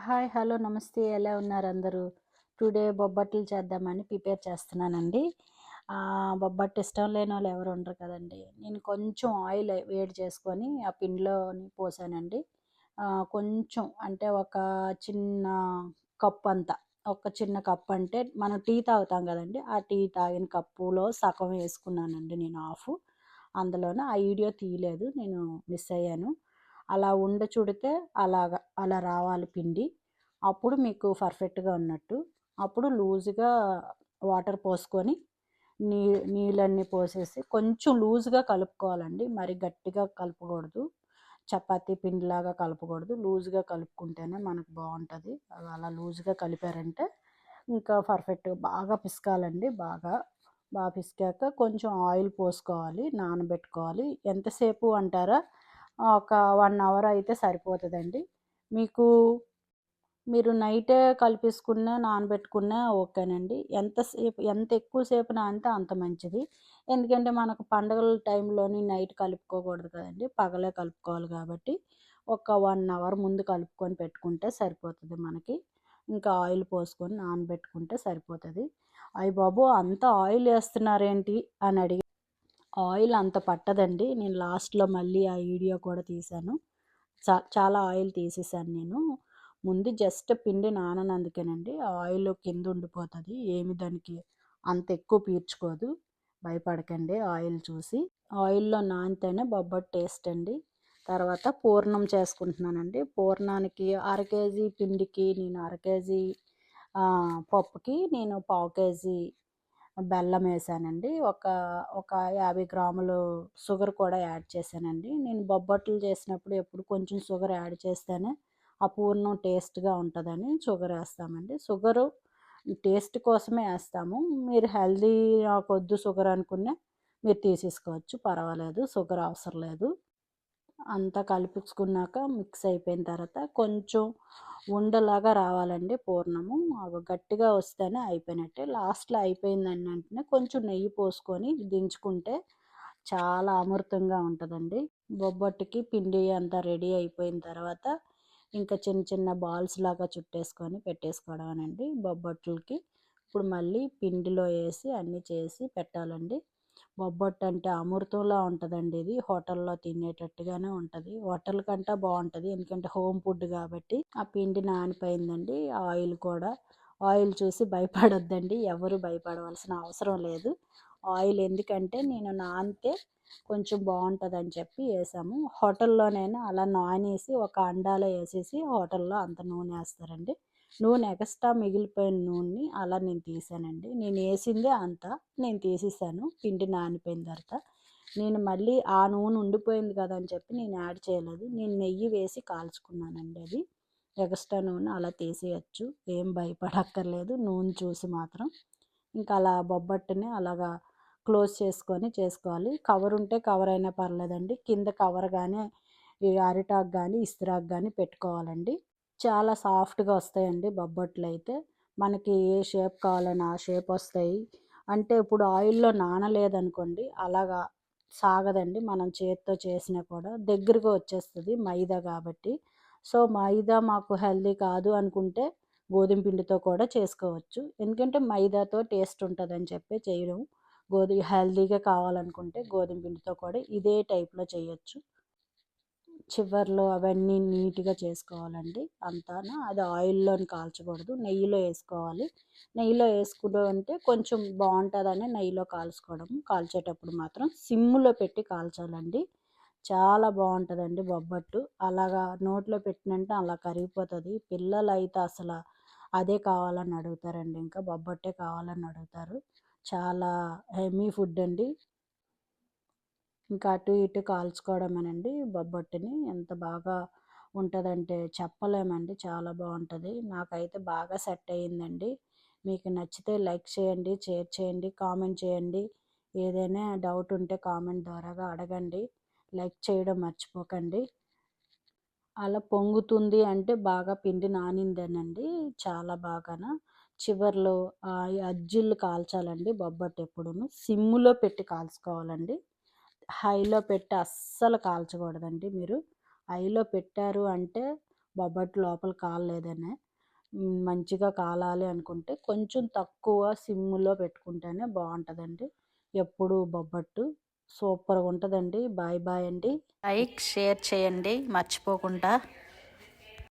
Hi, hello, నమస్తే. ఎలా ఉన్నారు అందరూ? టుడే బొబ్బట్లు చేద్దామని ప్రిపేర్ చేస్తున్నానండి. బొబ్బట్టు ఇష్టం లేనోళ్ళు ఎవరు ఉండరు కదండీ. నేను కొంచెం ఆయిల్ వేడి చేసుకొని ఆ పిండిలోని పోసానండి. కొంచెం అంటే ఒక చిన్న కప్పంతా, ఒక చిన్న కప్ అంటే మనం టీ తాగుతాం కదండీ! ఆ టీ తాగిన కప్పులో సగం వేసుకున్నానండి నేను హాఫు. అందులోన ఆ వీడియో తీయలేదు. నేను మిస్ అయ్యాను. అలా చుడితే అలా రావాలి పిండి. అప్పుడు మీకు పర్ఫెక్ట్‌గా ఉన్నట్టు. అప్పుడు లూజ్‌గా వాటర్ పోసుకొని నీ నీళ్ళన్నీ పోసేసి కొంచెం లూజ్‌గా కలుపుకోవాలండి. మరి గట్టిగా కలపకూడదు. చపాతీ పిండిలాగా కలపకూడదు. లూజ్‌గా కలుపుకుంటేనే మనకు బావుంటది. అలా లూజ్‌గా కలిపారంటే ఇంకా పర్ఫెక్ట్‌గా బాగా పిసకాలండి. బాగా పిసికాక కొంచెం ఆయిల్ పోసుకోవాలి. నానబెట్టుకోవాలి. ఎంతసేపు అంటారా? ఒక 1 అవర్ అయితే సరిపోతదండి. మీకు మీరు నైటే కలిపేసుకున్నా, నానబెట్టుకున్నా ఓకేనండి. ఎంత ఎక్కువ సేపు నానితే అంత మంచిది. ఎందుకంటే మనకు పండగల టైంలోని నైట్ కలుపుకోకూడదు కదండీ! పగలే కలుపుకోవాలి కాబట్టి, ఒక 1 అవర్ ముందు కలుపుకొని పెట్టుకుంటే సరిపోతది మనకి. ఇంకా ఆయిల్ పోసుకొని నానబెట్టుకుంటే సరిపోతది. అయ్య బాబోయ్! అంత ఆయిల్ ఏస్తున్నారేంటి అని ఆయిల్ అంత పట్టదండి. నేను లాస్ట్‌లో మళ్ళీ ఆ వీడియో కూడా తీశాను. చాలా ఆయిల్ తీసేసాను నేను. ముందు జస్ట్ పిండి నాననందుకేనండి. ఆయిల్ కింద ఉండిపోతది. ఏమి దానికి అంత ఎక్కువ పీల్చుకోదు. భయపడకండి ఆయిల్ చూసి. ఆయిల్‌లో నానితేనే బొబ్బట్టు టేస్ట్ అండి. తర్వాత పూర్ణం చేసుకుంటున్నానండి. పూర్ణానికి అర కేజీ పిండికి నేను అర కేజీ పప్పుకి నేను పావు కేజీ బెల్లమేసానండి. ఒక 50 గ్రాములు షుగర్ కూడా యాడ్ చేశానండి. నేను బొబ్బట్లు చేసినప్పుడు ఎప్పుడు కొంచెం షుగర్ యాడ్ చేస్తేనే ఆ పూర్ణం టేస్ట్‌గా ఉంటదని షుగరేస్తామండి. షుగరు టేస్ట్ కోసమే ఏస్తాము. మీరు హెల్తీ నాకొద్దు షుగర్ అనుకున్న మీరు తీసేసుకోవచ్చు. పర్వాలేదు. షుగర్ అవసరం లేదు. అంతా కలిపించుకున్నాక మిక్స్ అయిపోయిన తర్వాత కొంచెం ఉండలాగా రావాలండి పూర్ణము. గట్టిగా వస్తేనే అయిపోయినట్టే. లాస్ట్‌లో అయిపోయిందని వెంటనే కొంచెం నెయ్యి పోసుకొని దించుకుంటే చాలా అమృతంగా ఉంటదండి. బొబ్బట్టుకి పిండి అంతా రెడీ అయిపోయిన తర్వాత ఇంకా చిన్న చిన్న బాల్స్ లాగా చుట్టేసుకొని పెట్టేసుకోవడమేనండి బొబ్బట్లకి. ఇప్పుడు మళ్ళీ పిండిలో ఏసి అన్నీ చేసి పెట్టాలండి. బొబ్బట్టంటే అమృతంలా ఉంటదండి ఇది. హోటల్‌లో తినేటట్టుగానే ఉంటది. హోటల్ కంటే బావుంటది. ఎందుకంటే హోమ్ ఫుడ్ గాబట్టి. ఆ పిండి నానిపోయిందండి. ఆయిల్ కూడా. ఆయిల్ చూసి భయపడొద్దండి. ఎవరు భయపడవలసిన అవసరం లేదు. ఆయిల్ ఎందుకంటే నేను నానితే కొంచెం బావుంటదని చెప్పి ఏసాము. హోటల్‌లోనైనా అలా నానేసి ఒక అండాలో ఏసేసి హోటల్‌లో అంత నూనేస్తారండి. నూనె ఎగస్ట్రా మిగిలిపోయిన నూనెని అలా నేను తీసానండి. నేనేసిందే అంత. నేను తీసేసాను పిండి నానిపోయిన తర్వాత. నేను మళ్ళీ ఆ నూనె ఉండిపోయింది కదా అని చెప్పి నేను యాడ్ చేయలేదు. నేను నెయ్యి వేసి కాల్చుకున్నానండి అది. ఎగస్ట్రా నూనె అలా తీసేయొచ్చు. ఏం భయపడక్కర్లేదు నూనె చూసి మాత్రం. ఇంకా అలా బొబ్బట్టుని అలాగా క్లోజ్ చేసుకొని చేసుకోవాలి. కవర్ ఉంటే కవర్ అయినా పర్లేదండి. కింద కవర్ గానీ, ఈ అరిటాకు గానీ, ఇస్తరాకు గానీ పెట్టుకోవాలండి. చాలా సాఫ్ట్‌గా వస్తాయండి బొబ్బట్లయితే. మనకి ఏ షేప్ కావాలన్నా ఆ షేప్ వస్తాయి. అంటే ఇప్పుడు ఆయిల్‌లో నానలేదనుకోండి అలాగా సాగదండి. మనం చేత్తో చేసినా కూడా దగ్గరగా వచ్చేస్తది మైదా గాబట్టి. సో, మైదా మాకు హెల్తీ కాదు అనుకుంటే గోధుమ పిండితో కూడా చేసుకోవచ్చు. ఎందుకంటే మైదాతో టేస్ట్ ఉంటదని చెప్పి చేయడం. హెల్తీగా కావాలనుకుంటే గోధుమ పిండితో కూడా ఇదే టైప్‌లో చేయొచ్చు. చివర్లో అవన్నీ నీట్‌గా చేసుకోవాలండి అంతాను. అది ఆయిల్‌లోని కాల్చకూడదు. నెయ్యిలో ఏసుకోవాలి. నెయ్యిలో ఏసుకున్నామంటే కొంచెం బావుంటదని నెయ్యిలో కాల్చుకోవడం. కాల్చేటప్పుడు మాత్రం సిమ్‌లో పెట్టి కాల్చాలండి. చాలా బావుంటదండి బొబ్బట్టు. అలాగా నోట్లో పెట్టినంటే అలా కరిగిపోతది. పిల్లలైతే అదే కావాలని అడుగుతారండి. ఇంకా బొబ్బట్టే కావాలని అడుగుతారు. చాలా హెమ్మీ ఫుడ్ అండి. ఇంకా అటు ఇటు కాల్చుకోవడమేనండి బొబ్బట్టుని. ఎంత బాగా ఉంటదంటే చెప్పలేమండి. చాలా బావుంటది. నాకైతే బాగా సెట్ అయ్యిందండి. మీకు నచ్చితే లైక్ చేయండి, షేర్ చేయండి, కామెంట్ చేయండి. ఏదైనా డౌట్ ఉంటే కామెంట్ ద్వారాగా అడగండి. లైక్ చేయడం మర్చిపోకండి. అలా పొంగుతుంది అంటే బాగా పిండి నానిందేనండి. చాలా బాగాన. చివర్లో ఈ అజ్జిల్లు కాల్చాలండి బొబ్బట్టెప్పుడును. సిమ్‌లో పెట్టి కాల్చుకోవాలండి. హైలో పెట్టి అస్సలు కాల్చకూడదండి మీరు. హైలో పెట్టారు అంటే బొబ్బట్టు లోపల కాలలేదనే. మంచిగా కాలాలి అనుకుంటే కొంచెం తక్కువ సిమ్‌లో పెట్టుకుంటేనే బావుంటదండి. ఎప్పుడు బొబ్బట్టు సూపర్‌గా ఉంటదండి. బాయ్ బాయ్ అండి. లైక్, షేర్ చేయండి మర్చిపోకుండా.